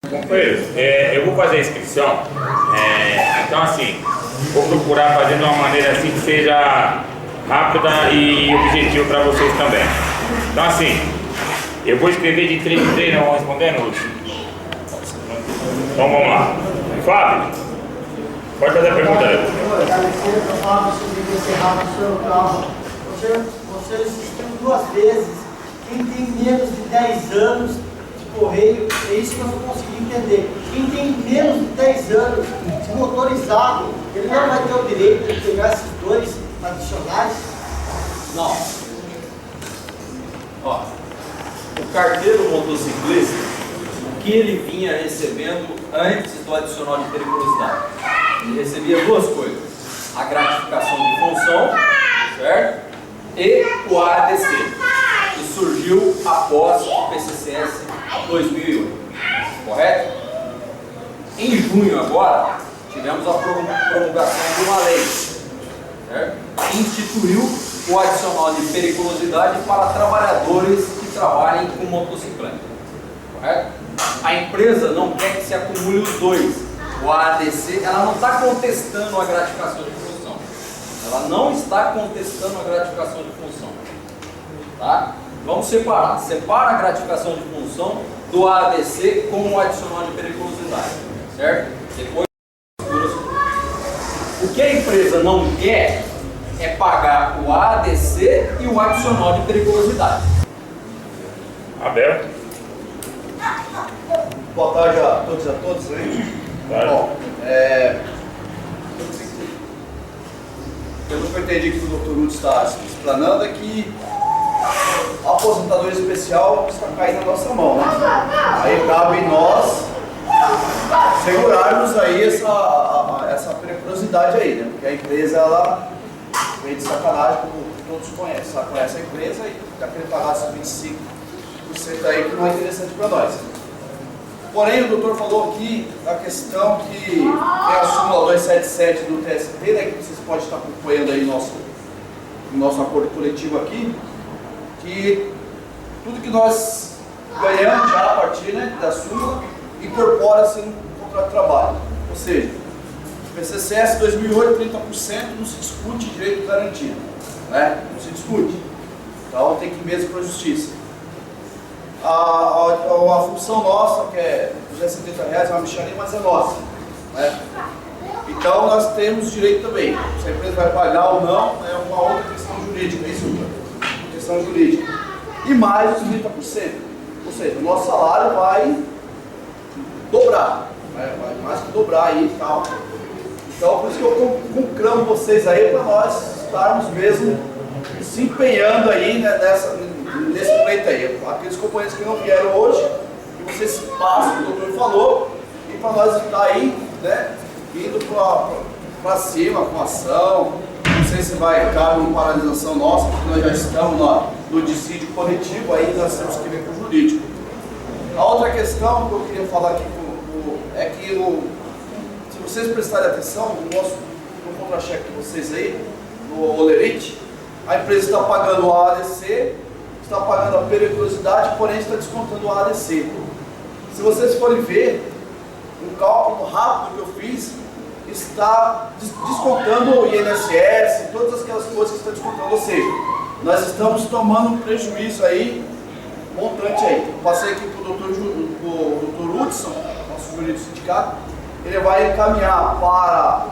Companheiros, eu vou fazer a inscrição, então assim, vou procurar fazer de uma maneira assim que seja rápida e objetiva para vocês também. Então assim, eu vou escrever de 3 em 3, não vão respondendo? Então vamos lá. Fábio, pode fazer a pergunta aí. Fábio, sobre encerrar o seu carro. Você insistiu 2 vezes. Quem tem menos de 10 anos de correio, é isso que eu não consegui entender. Quem tem menos de 10 anos de motorizado, ele não vai ter o direito de pegar esses 2 adicionais? Não. Ó, o carteiro motociclista, o que ele vinha recebendo antes do adicional de periculosidade? Ele recebia 2 coisas: a gratificação de função, certo? E o ADC, que surgiu após o PCCS 2008, correto? Em junho agora, tivemos a promulgação de uma lei, certo? Que instituiu o adicional de periculosidade para trabalhadores que trabalhem com motocicleta, correto? A empresa não quer que se acumule os 2. O ADC, ela não está contestando a gratificação de função. Ela não está contestando a gratificação de função. Tá? Vamos separar. Separa a gratificação de função do ADC com o adicional de periculosidade. Certo? Depois, o que a empresa não quer é pagar o ADC e o adicional de periculosidade. Aberto. Boa tarde a todos e a todas aí. Bom, pelo que eu entendi que o Dr. Ruth está explanando é que a aposentadoria especial está caindo na nossa mão, né? Aí cabe nós segurarmos aí essa periculosidade aí, né? Porque a empresa, ela vem de sacanagem, como todos conhecem, conhece a empresa e está querendo pagar esses 25% aí que não é interessante para nós. Porém, o doutor falou aqui a questão que tem a súmula 277 do TST, né, que vocês podem estar acompanhando aí no nosso acordo coletivo aqui, que tudo que nós ganhamos já a partir, né, da súmula incorpora-se no contrato de trabalho. Ou seja, PCCS 2008, 30%, não se discute direito de garantia, né? Não se discute. Então tem que ir mesmo para a justiça. A função nossa, que é R$270, é uma mixaria, mas é nossa, né? Então nós temos direito também. Se a empresa vai pagar ou não, é uma outra questão jurídica, é isso? Questão jurídica. E mais os 30%. Ou seja, o nosso salário vai dobrar, né? Vai mais que dobrar aí e tal. Então por isso que eu conclamo vocês aí para nós estarmos mesmo se empenhando aí, né, nesse pleito aí. Aqueles companheiros que não vieram hoje, que vocês passam o que o doutor falou, e para nós estar aí, né, indo para cima com ação. Não sei se vai caber uma paralisação nossa, porque nós já estamos no dissídio coletivo, aí nós temos que ver com o jurídico. A outra questão que eu queria falar aqui é que, se vocês prestarem atenção, no contra-cheque de vocês aí, no Olerite, a empresa está pagando o ADC, está pagando a periculosidade, porém está descontando o ADC. Se vocês forem ver, um cálculo rápido que eu fiz, está descontando o INSS, todas aquelas coisas que está descontando. Ou seja, nós estamos tomando um prejuízo aí, montante aí. Eu passei aqui para o Dr. Hudson, nosso jurídico do sindicato, ele vai encaminhar para a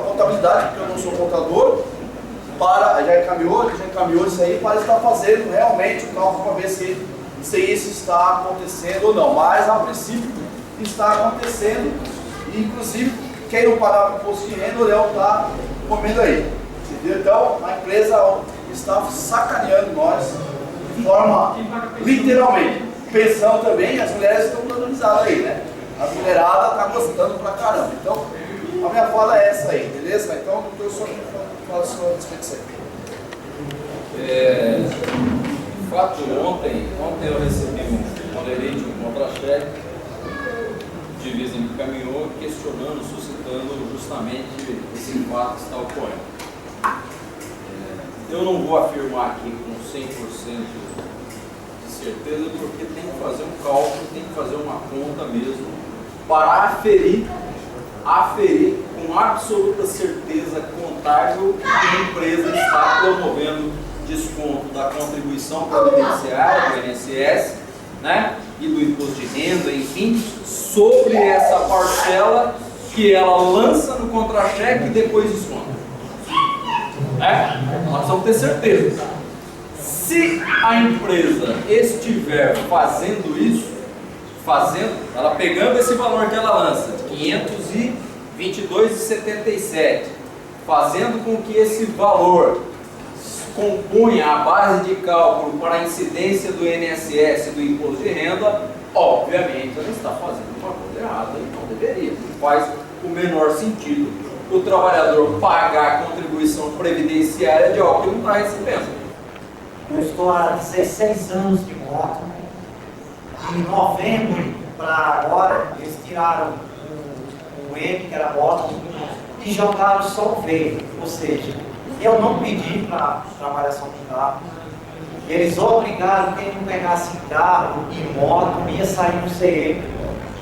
contabilidade, porque eu não sou contador, ele já encaminhou isso aí para estar fazendo realmente o cálculo para ver se isso está acontecendo ou não. Mas a princípio está acontecendo, e inclusive quem não pagar o imposto de renda, o Léo está comendo aí. Entendeu? Então a empresa está sacaneando nós de forma literalmente. Pensão também, as mulheres estão dando risada aí, né? A mulherada está gostando pra caramba. Então a minha fala é essa aí, beleza? Então eu só falo a sua respeito aí. De fato, ontem eu recebi um aderente, um contra-cheque, divisa me encaminhou questionando, suscitando justamente esse fato que está ocorrendo. Eu não vou afirmar aqui com 100% de certeza porque tem que fazer um cálculo, tem que fazer uma conta mesmo para aferir com absoluta certeza contábil que a empresa está promovendo desconto da contribuição previdenciária, do INSS, né, e do imposto de renda, enfim, sobre essa parcela que ela lança no contra-cheque e depois desconta. Nós precisamos ter certeza. Se a empresa estiver fazendo isso, ela pegando esse valor que ela lança, de 522,77, fazendo com que esse valor compunha a base de cálculo para a incidência do INSS e do imposto de renda, obviamente ela está fazendo uma coisa errada e não deveria. Não faz o menor sentido o trabalhador pagar a contribuição previdenciária de algo que não está recebendo. Eu estou há 16 anos de moto. Em novembro para agora, eles tiraram o M, que era moto, e jogaram só o V. Ou seja, eu não pedi para trabalhar só com carro. Eles obrigaram quem não pegasse carro e moto ia sair no CE.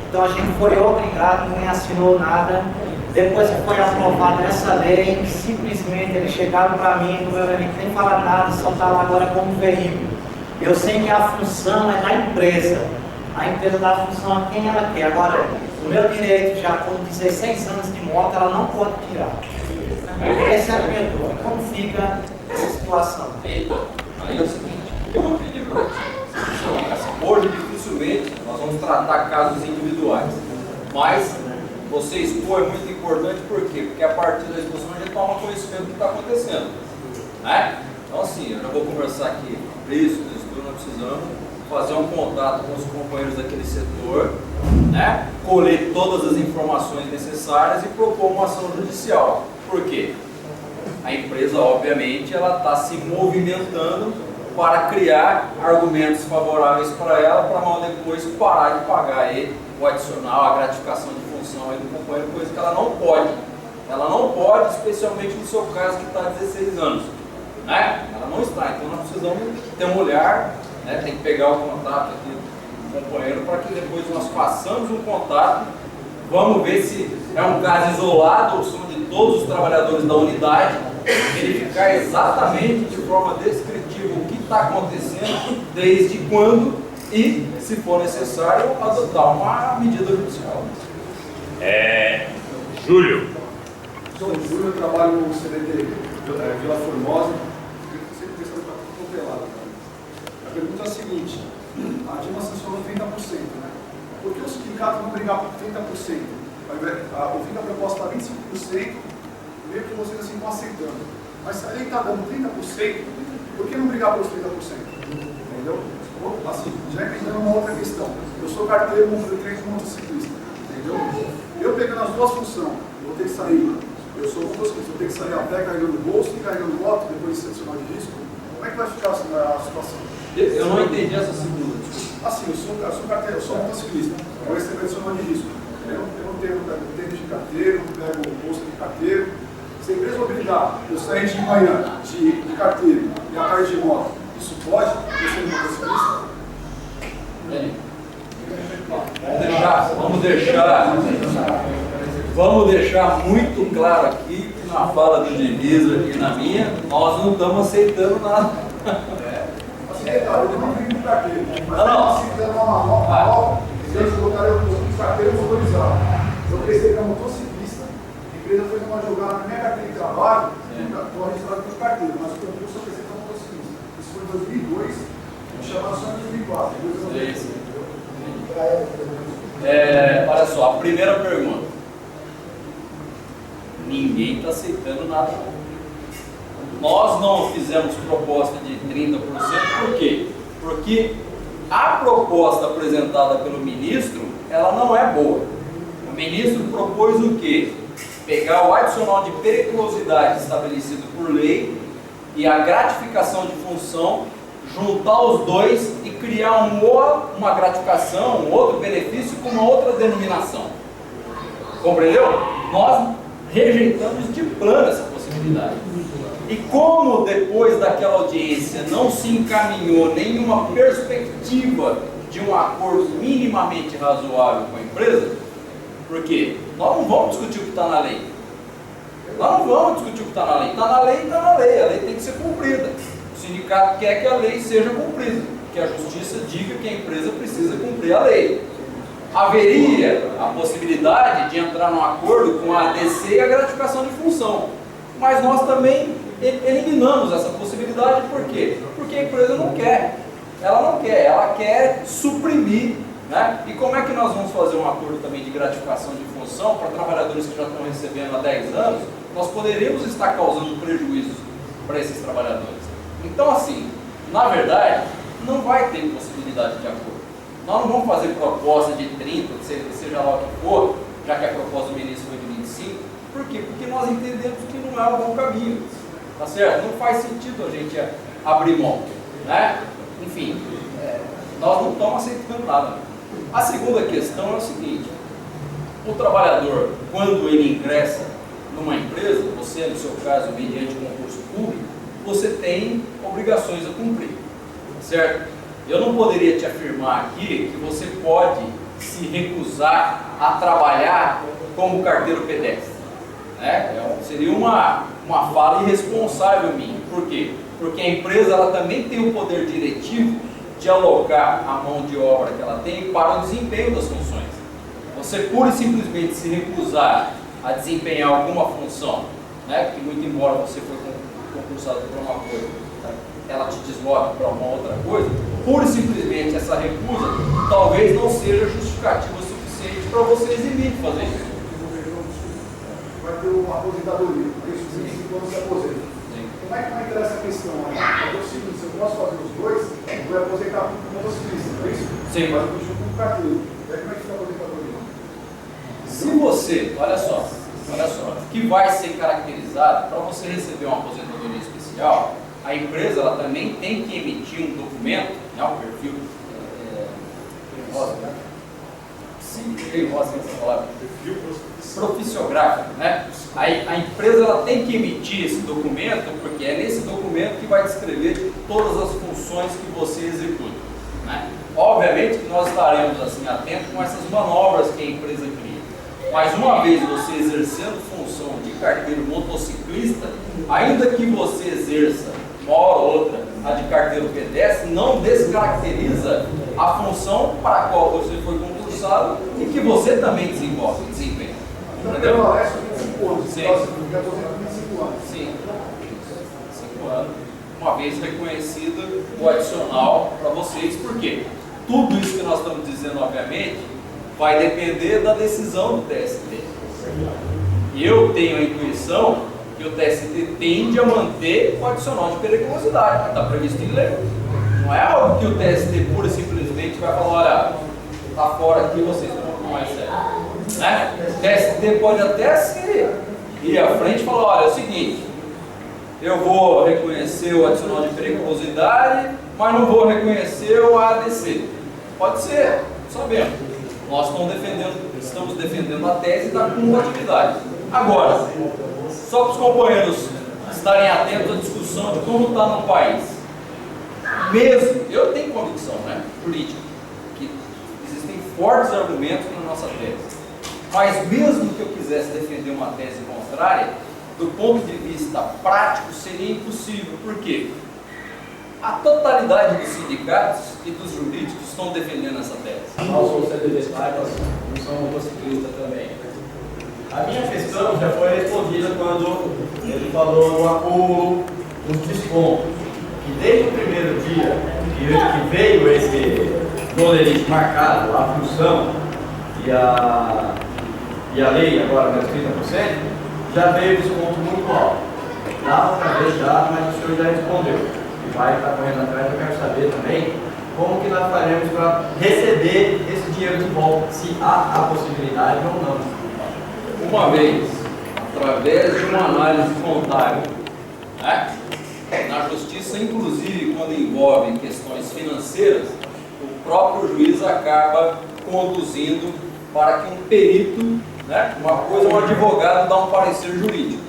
Então a gente foi obrigado, ninguém assinou nada. Depois que foi aprovada essa lei, simplesmente eles chegaram para mim, no meu nem falaram nada, só está lá agora como veículo. Eu sei que a função é da empresa. A empresa dá a função a quem ela quer. Agora, o meu direito, já com 16 anos de moto, ela não pode tirar. Essa é a minha dúvida. Como fica essa situação? Aí é o seguinte, eu vou pedir para vocês. Hoje, dificilmente, nós vamos tratar casos individuais. Mas você expor é muito importante, por quê? Porque a partir da exposição a gente toma conhecimento do que está acontecendo. Né? Então, assim, eu já vou conversar aqui com isso, nós precisamos fazer um contato com os companheiros daquele setor, né? Colher todas as informações necessárias e propor uma ação judicial. Por quê? A empresa, obviamente, ela está se movimentando para criar argumentos favoráveis para ela, para mal depois parar de pagar aí o adicional, a gratificação de função aí do companheiro, coisa que ela não pode. Ela não pode, especialmente no seu caso que está há 16 anos. Né? Ela não está, então nós precisamos ter um olhar, né? Tem que pegar o contato aqui do companheiro para que depois nós façamos um contato, vamos ver se é um caso isolado ou são de todos os trabalhadores da unidade, verificar exatamente de forma descritiva o que está acontecendo, desde quando e, se for necessário, adotar uma medida judicial. Júlio. Sou o Júlio, eu trabalho no CDT Vila Formosa, sempre pensando para tudo pelado. A pergunta é a seguinte: a Dilma sancionou 30%, né? Por que o sindicato não brigar por 30%? Eu vi que a proposta está 25%, meio que vocês assim estão aceitando. Mas se a lei está dando 30%, por que não brigar pelos 30%? Entendeu? Assim, já entrando uma outra questão. Eu sou carteiro de três motociclista, entendeu? Eu pegando as duas funções, vou ter que sair. Eu sou motociclista, vou ter que sair a pé carregando bolso e carregando moto, depois de ser adicional de risco. Como é que vai ficar a situação? Eu não entendi essa segunda. Assim, eu sou carteiro, eu sou motociclista, eu recebo adicional de risco. Eu não tenho tempo de carteiro, não pego bolsa de carteiro. Se a empresa obrigar eu sair de manhã de carteiro e a tarde de moto, isso pode? Eu sou motociclista? Vamos deixar muito claro aqui que na fala do Diniz aqui na minha, nós não estamos aceitando nada. Assim, eu não tenho carteiro, mas não. se fizer uma nova, eles colocaram o carteiro motorizado. Eu pensei que era motociclista, a empresa fez uma jogada na minha carteira de trabalho, estou registrado com carteiro, mas o concurso eu pensei que era motociclista. Isso foi em 2002, me chamaram só em 2004. Olha só, a primeira pergunta. Ninguém está aceitando nada. Nós não fizemos proposta de 30%, por quê? Porque a proposta apresentada pelo ministro, ela não é boa. O ministro propôs o quê? Pegar o adicional de periculosidade estabelecido por lei e a gratificação de função, juntar os dois e criar uma gratificação, um outro benefício com uma outra denominação. Compreendeu? Nós rejeitamos de plano essa possibilidade. E como depois daquela audiência não se encaminhou nenhuma perspectiva de um acordo minimamente razoável com a empresa, porque nós não vamos discutir o que está na lei. Nós não vamos discutir o que está na lei. Está na lei, está na lei. A lei tem que ser cumprida. O sindicato quer que a lei seja cumprida, que a justiça diga que a empresa precisa cumprir a lei. Haveria a possibilidade de entrar num acordo com a ADC e a gratificação de função. Mas nós também eliminamos essa possibilidade, por quê? Porque a empresa não quer. Ela quer suprimir, né? E como é que nós vamos fazer um acordo também de gratificação de função para trabalhadores que já estão recebendo há 10 anos? Nós poderíamos estar causando prejuízos para esses trabalhadores. Então, assim, na verdade, não vai ter possibilidade de acordo. Nós não vamos fazer proposta de 30, seja lá o que for, já que a proposta do ministro foi de 25. Por quê? Porque nós entendemos que não é um bom caminho. Tá certo? Não faz sentido a gente abrir mão, né? Enfim, nós não estamos aceitando nada. A segunda questão é o seguinte: o trabalhador, quando ele ingressa numa empresa, você, no seu caso, mediante concurso público, você tem obrigações a cumprir, certo? Eu não poderia te afirmar aqui que você pode se recusar a trabalhar como carteiro pedestre, né? Seria uma fala irresponsável minha. Por quê? Porque a empresa ela também tem o poder diretivo de alocar a mão de obra que ela tem para o desempenho das funções. Você pura e simplesmente se recusar a desempenhar alguma função, né? Que muito embora você foi concursado para uma coisa, ela te desloca para uma outra coisa, pura e simplesmente essa recusa talvez não seja justificativa suficiente para você eximir de fazer isso. Vai ter uma aposentadoria, isso 25 anos se aposenta. Como é que vai entrar essa questão? É o seguinte, se eu posso fazer os dois, eu vou aposentar como motociclista, não é isso? Sim. Mas eu continuo com o carteiro. Como é que fica a aposentadoria? Se você, olha só, que vai ser caracterizado para você receber uma aposentadoria especial, a empresa ela também tem que emitir um documento, né, um perfil profissiográfico, né? A empresa ela tem que emitir esse documento, porque é nesse documento que vai descrever todas as funções que você executa, né? Obviamente que nós estaremos assim atentos com essas manobras que a empresa cria. Mas uma vez você exercendo função de carteiro motociclista, ainda que você exerça uma hora ou outra a de carteiro pedestre, não descaracteriza a função para a qual você foi concursado e que você também desempenha. Entendeu? Prevalece 25 anos. Sim. Então, você fica aposentado 25 anos. Sim, 5 anos. Uma vez reconhecido o adicional para vocês, por quê? Tudo isso que nós estamos dizendo, obviamente, vai depender da decisão do TST. E eu tenho a intuição que o TST tende a manter o adicional de periculosidade, que está previsto em lei. Não é algo que o TST pura e simplesmente vai falar, olha, está fora aqui, vocês não vão mais sério. Né? O TST pode até se ir à frente e falar, olha, é o seguinte, eu vou reconhecer o adicional de periculosidade, mas não vou reconhecer o ADC. Pode ser, sabemos. Nós estamos defendendo a tese da combatividade. Agora, só para os companheiros estarem atentos à discussão de como está no país. Mesmo, eu tenho convicção, né, política, que existem fortes argumentos na nossa tese. Mas mesmo que eu quisesse defender uma tese contrária, do ponto de vista prático seria impossível. Por quê? A totalidade dos sindicatos e dos jurídicos estão defendendo essa tese. Nós somos CDD-PAI, nós não somos motociclistas também. A minha questão já foi respondida quando ele falou do acúmulo dos descontos. Que desde o primeiro dia que veio esse tolerante marcado, a função e a lei agora dos 30%, já veio desconto muito alto. Dá outra vez já, mas o senhor já respondeu. E vai estar correndo atrás, eu quero saber também como que nós faremos para receber esse dinheiro de volta, se há a possibilidade ou não. Uma vez, através de uma análise contábil, né? Na justiça, inclusive quando envolve questões financeiras, o próprio juiz acaba conduzindo para que um perito, né? Uma coisa, um advogado dá um parecer jurídico,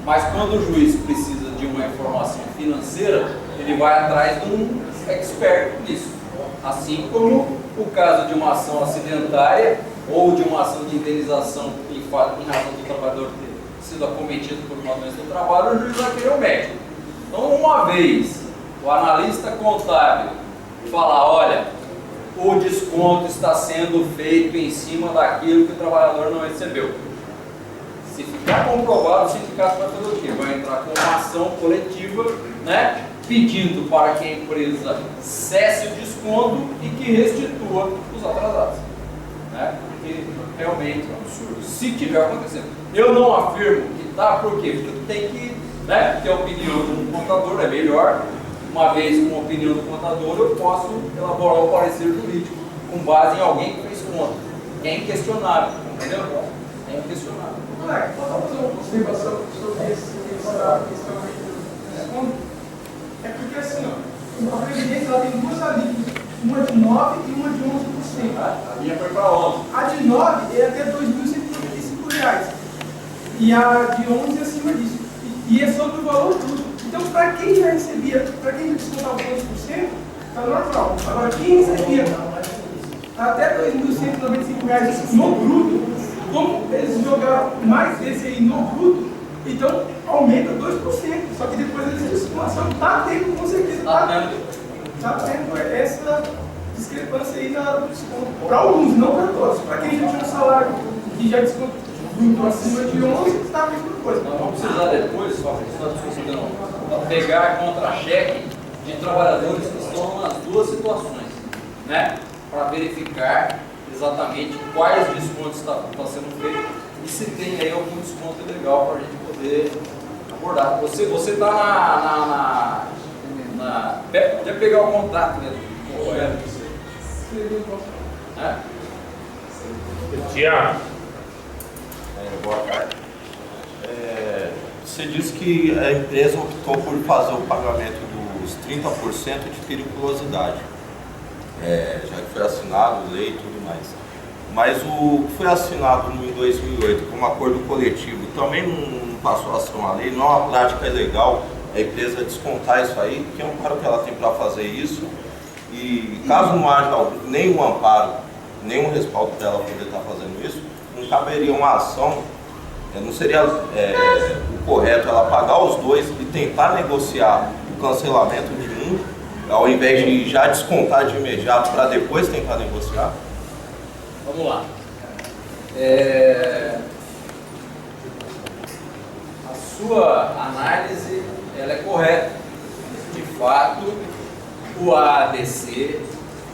mas quando o juiz precisa de de uma informação financeira, ele vai atrás de um expert nisso. Assim como o caso de uma ação acidentária ou de uma ação de indenização em razão do trabalhador ter sido acometido por uma doença do trabalho, o juiz vai querer o médico. Então, uma vez o analista contábil falar, olha, o desconto está sendo feito em cima daquilo que o trabalhador não recebeu. Se ficar comprovado, o sindicato vai fazer o quê? Vai entrar com uma ação coletiva, né, pedindo para que a empresa cesse o desconto e que restitua os atrasados. Né? Porque realmente é um absurdo. Se tiver acontecendo. Eu não afirmo que está, por quê? Porque tem que, né, ter a opinião de um contador, é melhor. Uma vez com a opinião do contador, eu posso elaborar um parecer jurídico com base em alguém que fez conta. É inquestionável, entendeu? É inquestionável. Moleque, posso fazer uma observação sobre essa questão aí do desconto? É porque assim, ó, a Previdência ela tem duas alíquotas, uma de 9% e uma de 11%. A minha foi para 11. A de 9% é até R$ 2.195. E a de 11% é acima disso. E é sobre o valor bruto. Então, para quem já recebia, para quem já descontava 11%, está normal. Agora, quem recebia até R$ 2.195 no bruto, como eles jogaram mais desse aí no bruto, então aumenta 2%. Só que depois eles descontam. Está tendo, com certeza, está tendo essa discrepância aí no desconto. Para alguns, não para todos. Para quem já tinha um salário e já descontou bruto acima de 11%, está a mesma coisa. Nós vamos precisar depois, só pegar contra-cheque de trabalhadores que estão nas duas situações, né? Para verificar exatamente quais descontos estão sendo feitos e se tem aí algum desconto legal para a gente poder abordar. Você está podia pegar o contato, né? Tiago. Boa tarde. Você disse que a empresa optou por fazer o pagamento dos 30% de periculosidade, já que foi assinado, lei e tudo mais. Mas o que foi assinado em 2008 como acordo coletivo também não passou ação à lei, não é uma prática ilegal a empresa descontar isso aí, que amparo que ela tem para fazer isso, e caso não haja nenhum amparo, nenhum respaldo para ela poder estar fazendo isso, não caberia uma ação, não seria o correto ela pagar os dois e tentar negociar o cancelamento de um, ao invés de já descontar de imediato para depois tentar negociar? Vamos lá. A sua análise ela é correta. De fato, o AADC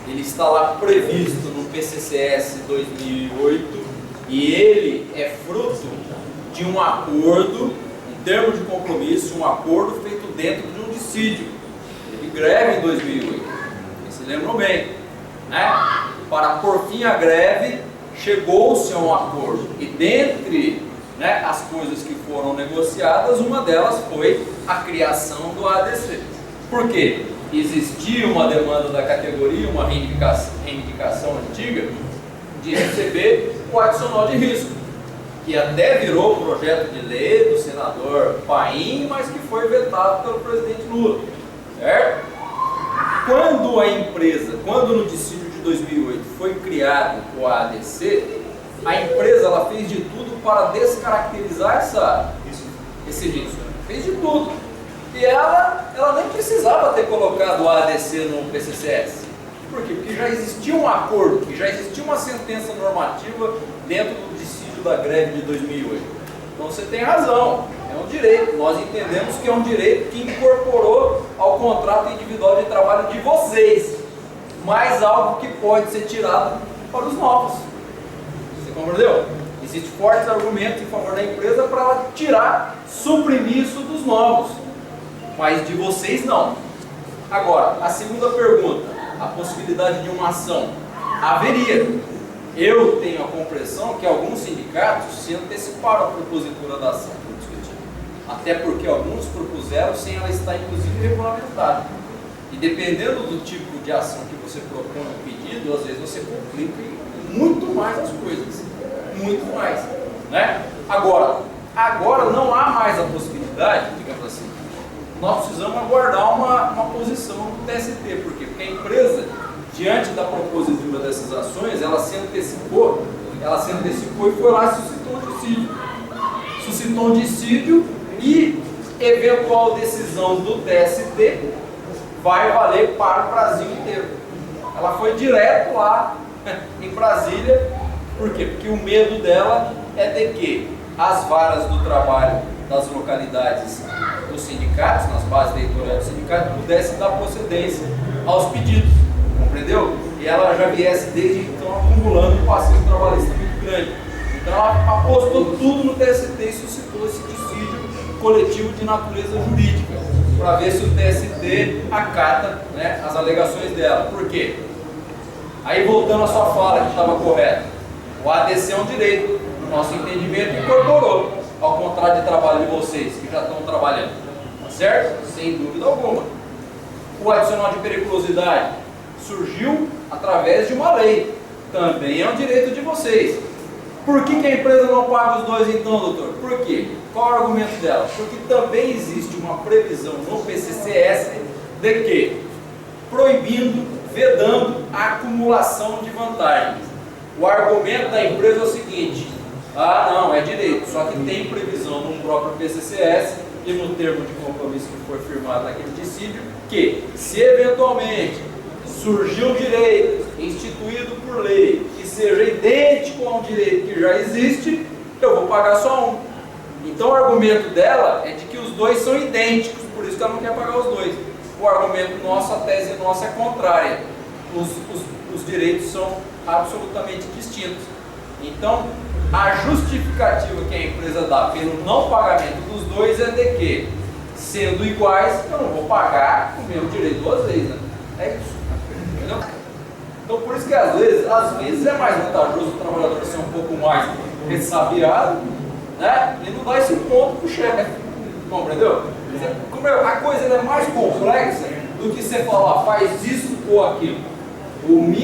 ele está lá previsto no PCCS 2008 e ele é fruto de um acordo, um termo de compromisso, um acordo feito dentro de um dissídio. Teve greve em 2008, vocês se lembram bem, né? Para pôr fim à greve, chegou-se a um acordo. E dentre, né, as coisas que foram negociadas, uma delas foi a criação do ADC. Por quê? Existia uma demanda da categoria, uma reivindicação antiga, de receber o adicional de risco, que até virou projeto de lei do senador Paim, mas que foi vetado pelo presidente Lula. Certo? Quando no dissídio de 2008 foi criado o AADC, a empresa ela fez de tudo para descaracterizar esse risco. Fez de tudo. E ela nem precisava ter colocado o AADC no PCCS. Por quê? Porque já existia um acordo, que já existia uma sentença normativa dentro do dissídio da greve de 2008. Então você tem razão, é um direito. Nós entendemos que é um direito que incorporou ao contrato individual de trabalho de vocês, mas algo que pode ser tirado para os novos. Você compreendeu? Existem fortes argumentos em favor da empresa para ela tirar, suprimir isso dos novos, mas de vocês não. Agora, a segunda pergunta, a possibilidade de uma ação. Haveria. Eu tenho a compreensão que alguns sindicatos se anteciparam à propositura da ação que eu discuti. Até porque alguns propuseram sem ela estar inclusive regulamentada. E dependendo do tipo de ação que você propõe no pedido, às vezes você complica muito mais as coisas. Muito mais. Né? Agora não há mais a possibilidade, digamos assim, nós precisamos aguardar uma posição do TST. Por quê? Porque a empresa, diante da propositura dessas ações, ela se antecipou e foi lá e suscitou um dissídio e eventual decisão do TST vai valer para o Brasil inteiro. Ela foi direto lá em Brasília. Por quê? Porque o medo dela é de que as varas do trabalho das localidades dos sindicatos, nas bases territoriais do sindicato, pudessem dar procedência aos pedidos, compreendeu? E ela já viesse desde então acumulando um passivo trabalhista muito grande. Então ela apostou tudo no TST e suscitou esse dissídio coletivo de natureza jurídica, para ver se o TST acata, né, as alegações dela. Por quê? Aí voltando à sua fala que estava correta, o ADC é um direito, no nosso entendimento, incorporou ao contrato de trabalho de vocês, que já estão trabalhando, tá certo? Sem dúvida alguma. O adicional de periculosidade surgiu através de uma lei, também é um direito de vocês. Por que a empresa não paga os dois então, doutor? Por quê? Qual é o argumento dela? Porque também existe uma previsão no PCCS de que, proibindo, vedando a acumulação de vantagens. O argumento da empresa é o seguinte: ah, não, é direito, só que tem previsão no próprio PCCS e no termo de compromisso que foi firmado naquele dissídio, que se eventualmente surgir um direito instituído por lei que seja idêntico a um direito que já existe, eu vou pagar só um. Então o argumento dela é de que os dois são idênticos, por isso que ela não quer pagar os dois. O argumento nosso, a tese nossa é contrária. Os direitos são absolutamente distintos. Então, a justificativa que a empresa dá pelo não pagamento dos dois é de que, sendo iguais, eu não vou pagar o mesmo direito duas vezes, né? É isso. Entendeu? Então, por isso que às vezes é mais vantajoso o trabalhador ser um pouco mais ressabiado, né? E não dar esse ponto para o chefe. Compreendeu? A coisa é mais complexa do que você falar, faz isso ou aquilo.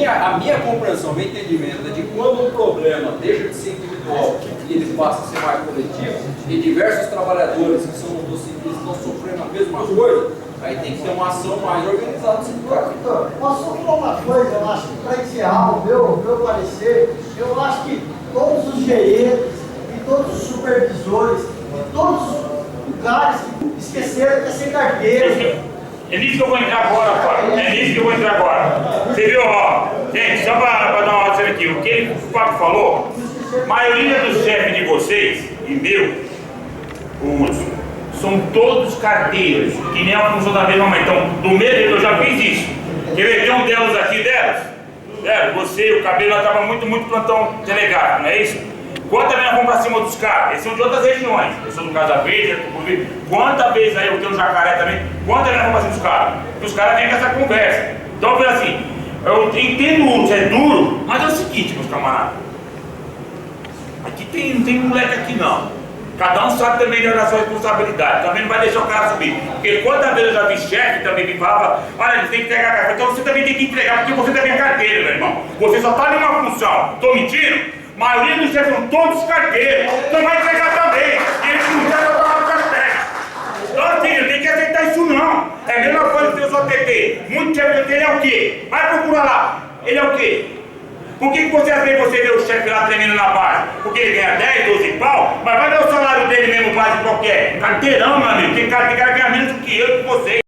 A minha compreensão, meu entendimento é de quando um problema deixa de ser individual e ele passa a ser mais coletivo, e diversos trabalhadores que são motociclistas estão sofrendo a mesma coisa, aí tem que ter uma ação mais organizada do sindicato. Doutor, posso só falar uma coisa? Eu acho que para encerrar o meu parecer, eu acho que todos os gerentes e todos os supervisores e todos os lugares que esqueceram de ser carteiro. É nisso que eu vou entrar agora, Fábio. É nisso que eu vou entrar agora. Você viu, ó? Gente, só para dar uma olhada aqui. O que o Fábio falou, a maioria dos chefes de vocês, e meu, são todos carteiros, que nem a função da mesma mãe. Então, do mesmo, eu já fiz isso. Quer ver? Tem um delas aqui, você, o cabelo, ela estava muito plantão delegado, não é isso? Quantas vezes nós vamos para cima dos caras? Eles são de outras regiões. Eu sou do Casa Verde, quantas vezes aí eu tenho um Jacaré também? Quantas vezes nós vamos para cima dos caras? Porque os caras vêm com essa conversa. Então eu falei assim, eu entendo, é duro, mas é o seguinte, meus camaradas. Aqui não tem moleque aqui não. Cada um sabe também da sua responsabilidade. Também não vai deixar o cara subir. Porque quantas vezes eu já vi chefe também que falava, olha, você tem que entregar a carteira. Então você também tem que entregar, porque você também é carteira, meu irmão. Você só está em uma função. Estou mentindo? A maioria dos chefes são todos carteiros, então vai entregar também. E eles não querem jogar no carteira. Então assim, não tem que aceitar isso não. É a mesma coisa que os OTT. Muitos chefes de OTT, ele é o quê? Vai procurar lá. Ele é o quê? Por que você às vezes você vê o chefe lá tremendo na base? Porque ele ganha 10, 12 pau, mas vai ver o salário dele mesmo base qualquer. Carteirão, meu amigo. Tem cara que ganha menos do que eu e que vocês.